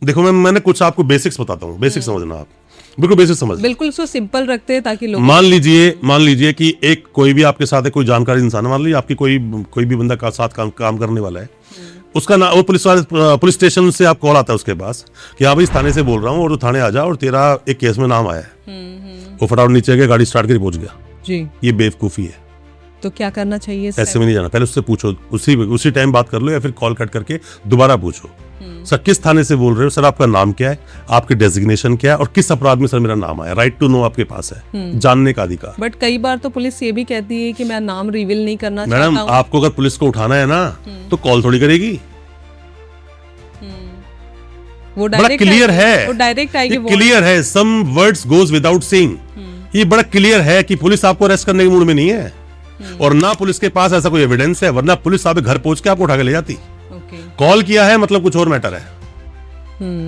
देखो मैंने कुछ आपको बेसिक्स बताता हूँ, बेसिक समझना आप, बिल्कुल बेसिक समझ। बिल्कुल उसको सिंपल रखते हैं ताकि लोग मान लीजिए कि एक कोई भी आपके साथ है, कोई जानकारी इंसान है, मान लीजिए आपकी कोई भी बंदा का साथ काम करने वाला है, उसका ना वो पुलिस स्टेशन से आप कॉल आता है उसके पास कि हाँ भाई इस थाने से बोल रहा हूँ और तू थाने आ जा और तेरा एक केस में नाम आया है। वो फटाफट नीचे गया, गाड़ी स्टार्ट करके पहुंच गया जी। ये बेवकूफ़ी है। तो क्या करना चाहिए? ऐसे में नहीं जाना, पहले उससे पूछो, उसी टाइम बात कर लो या फिर कॉल कट करके दोबारा पूछो, सर किस थाने से बोल रहे हो, सर आपका नाम क्या है, आपकी डेजिग्नेशन क्या है और किस अपराध में सर मेरा नाम आया। राइट टू नो आपके पास है, जानने का अधिकार। बट कई बार तो पुलिस ये भी कहती है कि मैं नाम रिवील नहीं करना चाहता मैडम हूं। आपको अगर पुलिस को उठाना है ना तो कॉल थोड़ी करेगी, वो बड़ा डायरेक्ट क्लियर है, वो डायरेक्ट आएगी, क्लियर है, some words goes without saying. ये बड़ा क्लियर है कि पुलिस आपको अरेस्ट करने के मूड में नहीं है और ना पुलिस के पास ऐसा कोई एविडेंस है, वरना पुलिस आप घर पहुंच के आपको उठा के ले जाती। कॉल किया है मतलब कुछ और मैटर है,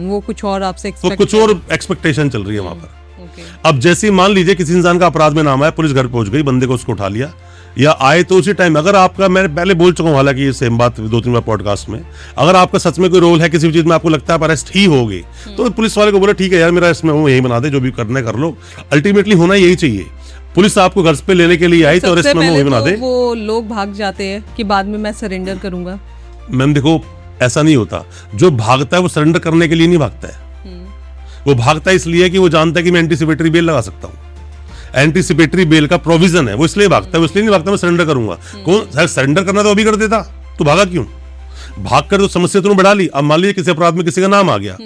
वो कुछ और आपसे तो कुछ और एक्सपेक्टेशन चल रही है वहां पर। अब जैसे मान लीजिए किसी इंसान का अपराध में नाम आया, पुलिस घर पहुंच गई, बंदे को उसको उठा लिया या आए तो उसी टाइम अगर आपका, मैंने पहले बोल चुका हूं हालांकि ये सेम बात 2-3 बार पॉडकास्ट में, अगर आपका सच में कोई रोल है किसी भी चीज में, आपको लगता है अरेस्ट ही होगी तो पुलिस वाले को बोले ठीक है यार मेरा इसमें यही बना दे, जो भी करने कर लो। अल्टीमेटली होना यही चाहिए, पुलिस आपको घर पे लेने के लिए आई तो अरेस्ट में वही बना दे। वो लोग भाग जाते हैं कि बाद में मैं सरेंडर करूंगा। मैम देखो ऐसा नहीं होता, जो भागता है वो सरेंडर करने के लिए नहीं भागता है, वो भागता है इसलिए कि वो जानता है कि मैं एंटीसिपेटरी बेल लगा सकता हूँ, एंटीसिपेटरी बेल का प्रोविजन है, वो इसलिए भागता है, वो इसलिए नहीं भागता मैं सरेंडर करूंगा। कौन सरेंडर करना तो अभी कर देता, तो भागा क्यों? भाग कर तो समस्या तुमने बढ़ा ली। अब मान लीजिए किसी अपराध में किसी का नाम आ गया,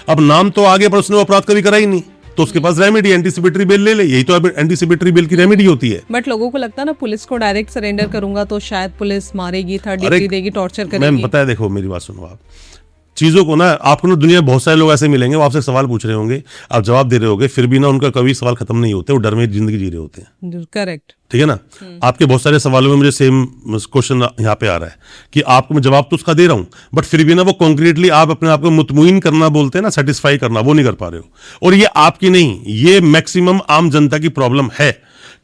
अब नाम तो आ गया पर उसने वो अपराध कभी करा ही नहीं, तो उसके पास रेमेडी एंटीसिपेटरी बेल ले ले, यही तो एंटीसिपेटरी बेल की रेमेडी होती है। बट लोगों को लगता है ना पुलिस को डायरेक्ट सरेंडर करूंगा तो शायद पुलिस मारेगी, थर्ड डिग्री देगी, टॉर्चर करेगी। मैम पता है, देखो मेरी बात सुनो आप, चीजों को ना आपको ना दुनिया में बहुत सारे लोग ऐसे मिलेंगे, वो आपसे सवाल पूछ रहे होंगे, आप जवाब दे रहे होगे, फिर भी ना उनका कभी सवाल खत्म नहीं होते, वो डर में जिंदगी जी रहे होते हैं। करेक्ट, ठीक है ना। आपके बहुत सारे सवालों में मुझे सेम क्वेश्चन यहाँ पे आ रहा है कि आपको मैं जवाब तो उसका दे रहा हूँ, बट फिर भी ना वो कॉन्क्रीटली आप अपने आप को मुतमईन करना बोलते हैं ना, सेटिस्फाई करना, वो नहीं कर पा रहे हो। और ये आपकी नहीं, ये मैक्सिमम आम जनता की प्रॉब्लम है,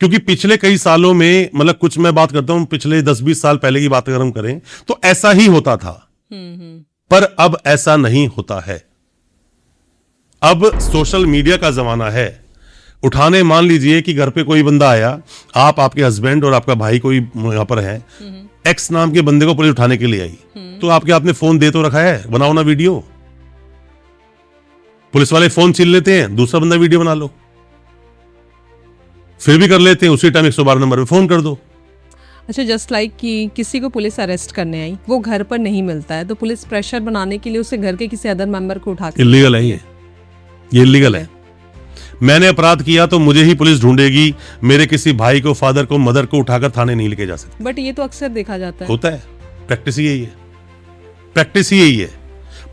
क्योंकि पिछले कई सालों में, मतलब कुछ मैं बात करता हूँ पिछले 10-20 साल पहले की बात अगर हम करें तो ऐसा ही होता था, पर अब ऐसा नहीं होता है। अब सोशल मीडिया का जमाना है। उठाने, मान लीजिए कि घर पे कोई बंदा आया, आप, आपके हस्बैंड और आपका भाई कोई यहां पर है, एक्स नाम के बंदे को पुलिस उठाने के लिए आई, तो आपके आपने फोन दे तो रखा है, बनाओ ना वीडियो। पुलिस वाले फोन छीन लेते हैं, दूसरा बंदा वीडियो बना लो, फिर भी कर लेते हैं, उसी टाइम 112 नंबर पे फोन कर दो। अच्छा, जस्ट लाइक कि किसी को पुलिस अरेस्ट करने आई, वो घर पर नहीं मिलता है, तो पुलिस प्रेशर बनाने के लिए उसे घर के किसी अदर मेंबर को उठा के, इलीगल है ये इलीगल है। मैंने अपराध किया तो मुझे ही पुलिस ढूंढेगी, मेरे किसी भाई को, फादर को, मदर को उठाकर थाने नहीं लेके जा सकते। बट ये तो अक्सर देखा जाता है, होता है, प्रैक्टिस ही यही है, प्रैक्टिस ही यही है,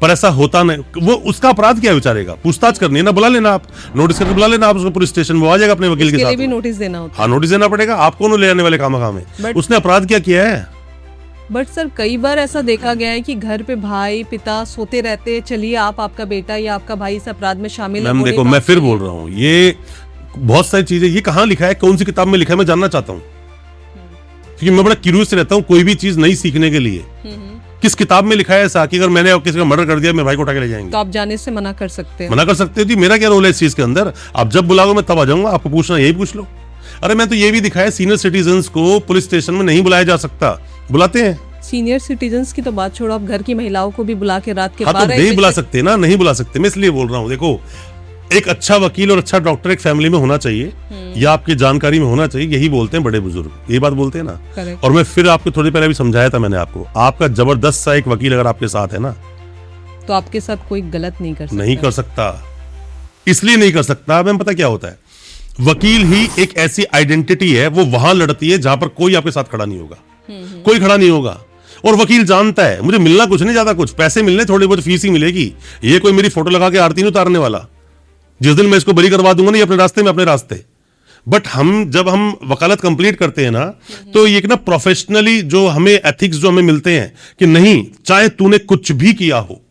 पर ऐसा होता नहीं। वो उसका अपराध क्या है बेचारे का, पूछताछ करनी है ना, बुला लेना, आप नोटिस करके बुला लेना आप उसको पुलिस स्टेशन, वो आ जाएगा अपने वकील के साथ, भी नोटिस देना होता है। हाँ नोटिस देना पड़ेगा, आपको ले आने वाले काम में, उसने अपराध क्या किया है। बट सर कई बार ऐसा देखा गया है कि घर पे भाई पिता सोते रहते, चलिए आपका बेटा या आपका भाई इस अपराध में शामिल है। मैम देखो, मैं फिर बोल रहा हूँ, ये बहुत सारी चीजें, ये कहाँ लिखा है, कौन सी किताब में लिखा है, मैं जानना चाहता हूँ, क्योंकि मैं बड़ा क्यूरियस रहता हूँ कोई भी चीज नई सीखने के लिए। किस किताब में लिखा है ऐसा कि अगर मैंने किसी का मर्डर कर दिया मेरे भाई को उठा के ले जाएंगे? तो आप जाने से मना कर सकते हैं। मना कर सकते हो जी, मेरा क्या रोल है इस चीज के अंदर? आप जब बुलाओगे मैं तब आ जाऊंगा, आपको पूछना यही पूछ लो। अरे मैं तो ये भी दिखाया, सीनियर सिटीजन्स को पुलिस स्टेशन में नहीं बुलाया जा सकता, बुलाते हैं। सीनियर सिटीजन्स की तो बात छोड़ो, आप घर की महिलाओं को भी बुला के रात के 12 तो नहीं बुला सकते ना, नहीं बुला सकते, मैं इसलिए बोल रहा हूँ। देखो, एक अच्छा वकील और अच्छा डॉक्टर एक फैमिली में होना चाहिए, या आपकी जानकारी में होना चाहिए, यही बोलते हैं बड़े बुजुर्ग, यही बात बोलते हैं ना। Correct. और मैं फिर आपको थोड़ी पहले भी समझाया था मैंने आपको, आपका जबरदस्त सा एक वकील अगर आपके साथ है ना, तो आपके साथ कोई गलत नहीं कर सकता। नहीं कर सकता, इसलिए नहीं कर सकता। मैं पता क्या होता है, वकील ही एक ऐसी आइडेंटिटी है, वो वहां लड़ती है जहां पर कोई आपके साथ खड़ा नहीं होगा, कोई खड़ा नहीं होगा। और वकील जानता है मुझे मिलना कुछ नहीं, ज्यादा कुछ पैसे मिलने, थोड़ी बहुत फीस ही मिलेगी, ये कोई मेरी फोटो लगा के आरती नहीं उतारने वाला। जिस दिन मैं इसको बरी करवा दूंगा ना, ये अपने रास्ते में अपने रास्ते। बट जब हम वकालत कंप्लीट करते हैं ना, तो ये ना प्रोफेशनली जो हमें एथिक्स जो हमें मिलते हैं कि नहीं, चाहे तूने कुछ भी किया हो,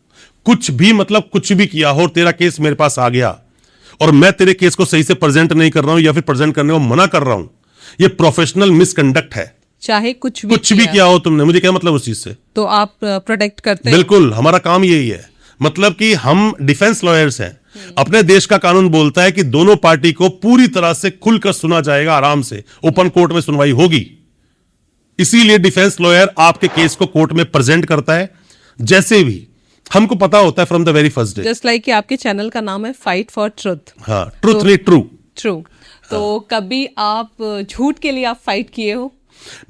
कुछ भी मतलब कुछ भी किया हो, और तेरा केस मेरे पास आ गया और मैं तेरे केस को सही से प्रेजेंट नहीं कर रहा हूं या फिर प्रेजेंट करने को मना कर रहा हूं, ये प्रोफेशनल मिसकंडक्ट है। चाहे कुछ भी किया हो तुमने, मुझे क्या मतलब उस चीज से, तो आप प्रोटेक्ट करते हैं। बिल्कुल, हमारा काम यही है। मतलब कि हम डिफेंस लॉयर्स हैं, अपने देश का कानून बोलता है कि दोनों पार्टी को पूरी तरह से खुलकर सुना जाएगा, आराम से ओपन कोर्ट में सुनवाई होगी। इसीलिए डिफेंस लॉयर आपके केस को कोर्ट में प्रेजेंट करता है, जैसे भी हमको पता होता है from the very first day. Just like कि आपके चैनल का नाम है फाइट फॉर ट्रुथ। हाँ, ट्रूथ नहीं ट्रू। ट्रू। तो कभी आप झूठ के लिए आप फाइट किए हो?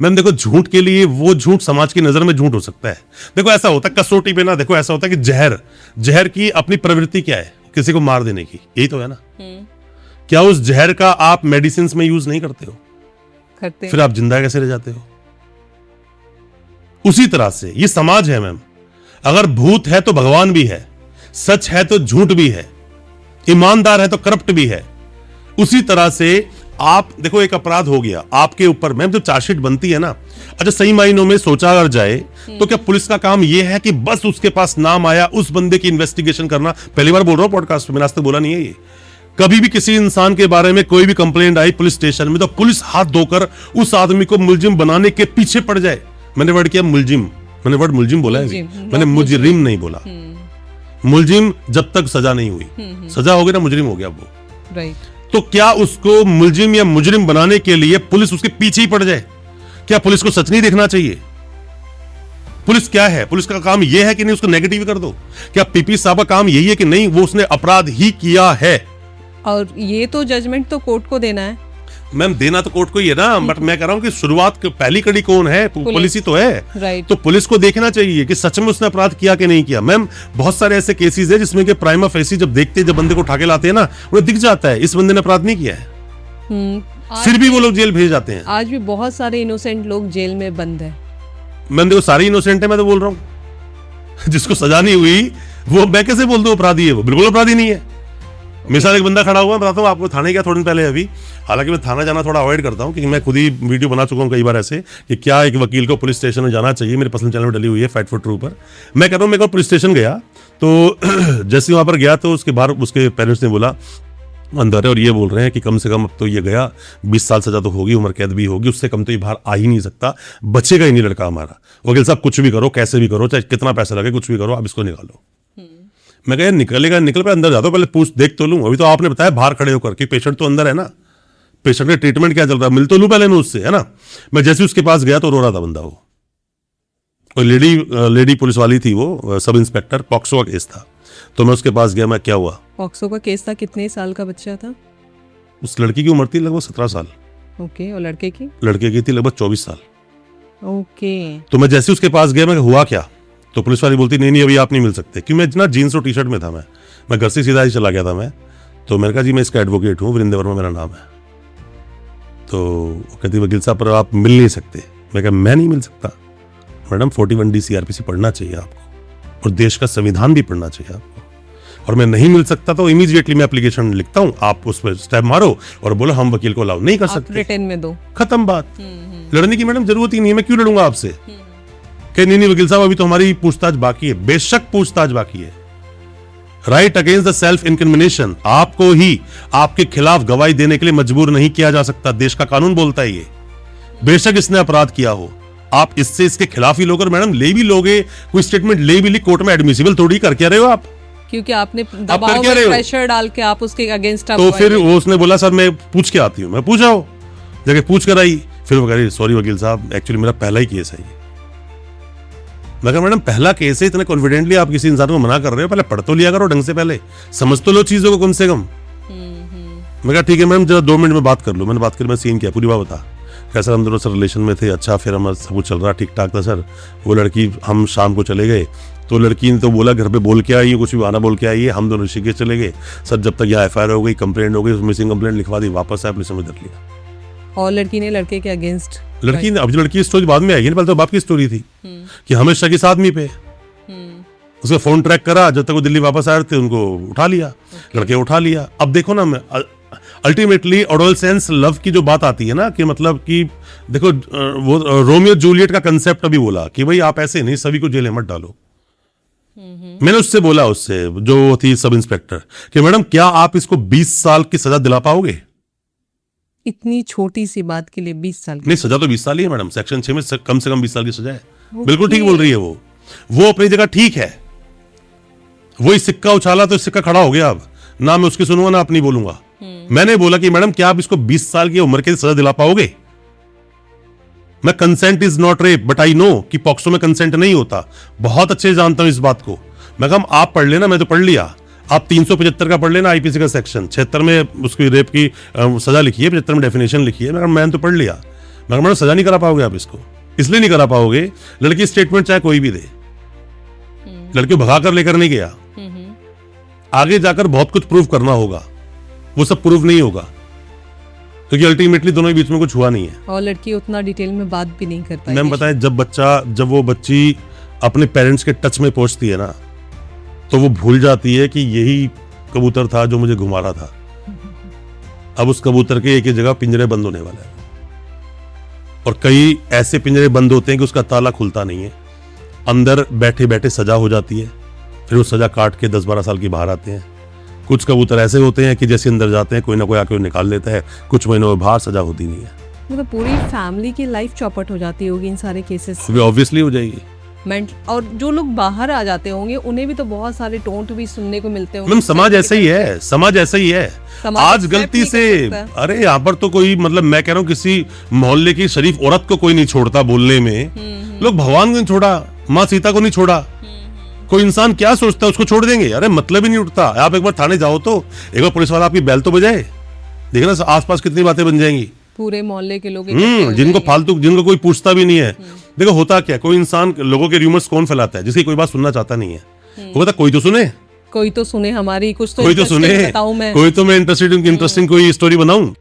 मैम देखो, झूठ के लिए वो झूठ समाज की नजर में झूठ हो सकता है। देखो ऐसा होता है कसौटी पे ना, देखो ऐसा होता है कि जहर की अपनी प्रवृत्ति क्या है, किसी को मार देने की, यही तो है ना। क्या उस जहर का आप मेडिसिन में यूज नहीं करते हो? करते। फिर आप जिंदा कैसे रह जाते हो? उसी तरह से ये समाज है मैम। अगर भूत है तो भगवान भी है, सच है तो झूठ भी है, ईमानदार है तो करप्ट भी है। उसी तरह से आप देखो, एक अपराध हो गया आपके ऊपर मैम, जब चार्जशीट बनती है ना, अच्छा सही मायनों में सोचा अगर जाए तो क्या पुलिस का काम यह है कि बस उसके पास नाम आया उस बंदे की इन्वेस्टिगेशन करना? पहली बार बोल रहा हूं पॉडकास्ट में, मैंने आज तक बोला नहीं है ये। कभी भी किसी इंसान के बारे में कोई भी कंप्लेंट आई पुलिस स्टेशन में, तो पुलिस हाथ धोकर उस आदमी को मुलजिम बनाने के पीछे पड़ जाए। मैंने वर्ड किया मुलजिम, मैंने वर्ड मुलजिम बोला है, मैंने मुजरिम नहीं बोला। मुलजिम जब तक सजा नहीं हुई, सजा हो गई ना, मुजरिम हो गया वो। राइट। तो क्या उसको मुलजिम या मुजरिम बनाने के लिए पुलिस उसके पीछे ही पड़ जाए? क्या पुलिस को सच नहीं देखना चाहिए? पुलिस क्या है? पुलिस का काम यह है कि नहीं उसको नेगेटिव कर दो? क्या पीपी साहब का काम यही है कि नहीं वो उसने अपराध ही किया है? और ये तो जजमेंट तो कोर्ट को देना है मैम, देना तो कोर्ट को ही है ना, बट मैं कह रहा हूं कि शुरुआत पहली कड़ी कौन है? पुलिस ही तो है। राइट। तो पुलिस को देखना चाहिए कि सच में उसने अपराध किया कि नहीं किया। मैम बहुत सारे ऐसे केसेस है जिसमें कि प्राइमा फेसी जब देखते हैं, जब बंदे को उठा के लाते हैं ना, उन्हें दिख जाता है इस बंदे ने अपराध नहीं किया है, फिर भी वो लोग जेल भेज जाते हैं। आज भी बहुत सारे इनोसेंट लोग जेल में बंद है। मैम देखो, सारे इनोसेंट है, मैं तो बोल रहा हूँ जिसको सजा नहीं हुई वो मैं कैसे बोल दूं अपराधी है? वो बिल्कुल अपराधी नहीं है। मेरे साथ एक बंदा खड़ा हुआ है, बताता हूँ आपको। थाने गया थोड़े दिन पहले अभी, हालांकि मैं थाना जाना थोड़ा अवॉइड करता हूँ क्योंकि मैं खुद ही वीडियो बना चुका हूँ कई बार ऐसे कि क्या एक वकील को पुलिस स्टेशन में जाना चाहिए। मेरे पर्सनल चैनल में डली हुई है फाइट फॉर ट्रू पर। मैं कह रहा हूँ, मैं पुलिस स्टेशन गया तो जैसे वहां पर गया तो उसके बाहर उसके पेरेंट्स ने बोला अंदर है, और ये बोल रहे हैं कि कम से कम अब तो ये गया 20 साल सजा तो होगी, उम्र कैद भी होगी, उससे कम तो ये बाहर आ ही नहीं सकता, बचेगा ही नहीं लड़का हमारा। वकील साहब कुछ भी करो, कैसे भी करो, चाहे कितना पैसा लगे, कुछ भी करो, आप इसको निकालो। मैं कहा निकलेगा, निकल पे अंदर जाता हूं, पहले पूछ देख तो लूं। अभी तो आपने बताया बाहर खड़े होकर कि पेशेंट तो अंदर है ना, पेशेंट का ट्रीटमेंट क्या चल रहा है, मिल तो लूं पहले मैं उससे, है ना। मैं जैसे उसके पास गया तो रो रहा था बंदा। वो कोई लेडी पुलिस वाली थी, वो सब इंस्पेक्टर, पॉक्सो का केस था। तो मैं उसके पास गया, मैं क्या हुआ? पॉक्सो का केस था, कितने साल का बच्चा था? उस लड़की की उम्र थी लगभग 17 साल। ओके। और लड़के की थी लगभग 24 साल। ओके। तो मैं जैसे उसके पास गया, मैं हुआ क्या? तो पुलिस वाली बोलती नहीं अभी आप नहीं मिल सकते, क्योंकि मैं ना जीन्स और टी शर्ट में था। मैं घर से सीधा ही चला गया था मैं। तो मैंने कहा जी मैं इसका एडवोकेट हूँ, वीरेंद्र वर्मा मेरा नाम है। तो वो कहती वकील साहब पर आप मिल नहीं सकते। मैं कहा मैं नहीं मिल सकता मैडम, 41D CRPC पढ़ना चाहिए आपको, और देश का संविधान भी पढ़ना चाहिए आपको, और मैं नहीं मिल सकता तो इमीडिएटली मैं एप्लीकेशन लिखता हूँ, आप उस पर स्टैम्प मारो और बोलो हम वकील को अलाउ नहीं कर सकते, रिटर्न में दो, खत्म बात। लड़ने की मैडम जरूरत ही नहीं है, मैं क्यों लड़ूंगा आपसे? नहीं वकील साहब अभी तो हमारी पूछताछ बाकी है। बेशक पूछताछ बाकी है। Right against the self incrimination, आपको ही आपके खिलाफ गवाही देने के लिए मजबूर नहीं किया जा सकता, देश का कानून बोलता है ये। बेशक इसने अपराध किया हो, आप इससे इसके खिलाफ ही लोग, मैडम ले भी लोगे, कोई स्टेटमेंट ले भी ली, कोर्ट में एडमिसिबल थोड़ी कर क्या रहे हो आप, क्योंकि आपने दबाव में प्रेशर डाल के आप उसके अगेंस्ट। तो फिर वो उसने बोला सर मैं पूछ के आती हूँ। मैं पूछा हो, जगह पूछ कर आई, फिर वो कह रही सॉरी वकील साहब एक्चुअली मेरा पहला ही केस है ये। मैं कहा मैडम पहला केस है, इतने कॉन्फिडेंटली आप किसी इंसान को मना कर रहे हो, पहले पढ़ तो लिया करो ढंग से, पहले समझ तो लो चीजों को कम से कम। मैं कहा ठीक है मैडम जरा 2 मिनट में बात कर लो। मैंने बात कर, मैं सीन किया, पूरी बात बता। कैसा हम दोनों सर रिलेशन में थे, अच्छा फिर हमारा सब कुछ चल रहा ठीक ठाक था सर। वो लड़की, हम शाम को चले गए तो लड़की ने तो बोला घर पे बोल के आई है, कुछ भी बहाना बोल के आई है, हम दोनों ऋषिकेश चले गए सर। जब तक यहाँ FIR हो गई, कंप्लेंट हो गई, मिसिंग कंप्लेंट लिखवा दी, वापस आया पुलिस में धर लिया। और लड़की ने लड़के के अगेंस्ट, लड़की ने, अब लड़की की स्टोरी बाद में आएगी ना, पहले तो बाप की स्टोरी थी कि हमेशा किस आदमी पे उसका फोन ट्रैक करा, जब तक वो दिल्ली वापस आए थे उनको उठा लिया, लड़के उठा लिया। अब देखो ना, मैं अल्टीमेटली एडोलसेंस लव की जो बात आती है ना, कि मतलब कि देखो वो रोमियो जूलियट का कंसेप्ट अभी बोला कि भाई आप ऐसे नहीं सभी को जेल में मत डालो। मैंने उससे बोला, उससे जो थी सब इंस्पेक्टर, कि मैडम क्या आप इसको 20 साल की सजा दिला पाओगे? इतनी छोटी सी बात के लिए 20 साल नहीं, सजा तो 20 साल ही है मैडम, सेक्शन 6 में कम से कम 20 साल की सजा है। बिल्कुल ठीक बोल रही है वो अपनी जगह ठीक है। वही सिक्का उछाला तो सिक्का खड़ा हो गया। अब ना मैं उसकी सुनूंगा ना अपनी बोलूंगा। मैंने बोला कि मैडम क्या आप इसको 20 साल की उम्र के सजा दिला पाओगे? मैं consent is not rape but I know कि पॉक्सो में कंसेंट नहीं होता, बहुत अच्छे से जानता हूं इस बात को। मैं कहा आप पढ़ लेना, मैं तो पढ़ लिया। आप 375 का पढ़ लेना, आईपीसी का सेक्शन 76 में उसकी रेप की सजा लिखी है, 75 में डेफिनेशन लिखी है। मैंने तो पढ़ लिया। मैं मैडम सजा नहीं करा पाओगे आप इसको, इसलिए नहीं करा पाओगे लड़की स्टेटमेंट चाहे कोई भी दे, लड़के भगा कर लेकर नहीं गया, आगे जाकर बहुत कुछ प्रूव करना होगा, वो सब प्रूव नहीं होगा क्योंकि अल्टीमेटली दोनों के बीच में कुछ हुआ नहीं है। और लड़की उतना डिटेल में बात भी नहीं कर पाई। मैम बताएं, जब वो बच्ची अपने पेरेंट्स के टच में पहुंचती है ना, तो वो भूल जाती है कि यही कबूतर था जो मुझे घुमा रहा था। अब उस कबूतर के एक ही जगह पिंजरे बंद होने वाला है, और कई ऐसे पिंजरे बंद होते हैं कि उसका ताला खुलता नहीं है, अंदर बैठे बैठे सजा हो जाती है, फिर वो सजा काट के 10-12 साल की बाहर आते हैं। कुछ कबूतर ऐसे होते हैं कि जैसे अंदर जाते हैं कोई ना कोई आके निकाल लेता है, कुछ महीनों में बाहर सजा होती नहीं है। मतलब पूरी फैमिली की लाइफ चौपट हो जाती होगी इन सारे केसेस वे ऑब्वियसली हो जाएगी। और जो लोग बाहर आ जाते होंगे उन्हें भी तो बहुत सारे टोंट भी सुनने को मिलते होंगे। मैम समाज ऐसा ही है, समाज ऐसा ही है। आज गलती से, अरे यहाँ पर तो कोई मतलब मैं कह रहा हूँ किसी मोहल्ले की शरीफ औरत को कोई नहीं छोड़ता बोलने में। लोग भगवान को नहीं छोड़ा, माँ सीता को नहीं छोड़ा, कोई इंसान क्या सोचता है उसको छोड़ देंगे? अरे मतलब ही नहीं उठता। आप एक बार थाने जाओ तो एक बार पुलिस वाला आपकी बैल तो बजाए, देखना आसपास कितनी बातें बन जाएंगी। पूरे मोहल्ले के लोग जिनको कोई पूछता भी नहीं है। देखो होता क्या, कोई इंसान लोगों के र्यूमर्स कौन फैलाता है? जिसकी कोई बात सुनना चाहता नहीं है, वो कहता कोई तो सुने, कोई तो सुने हमारी, कुछ तो कोई तो सुने, बताऊं मैं, कोई तो मैं इंटरेस्टिंग कोई स्टोरी बनाऊं।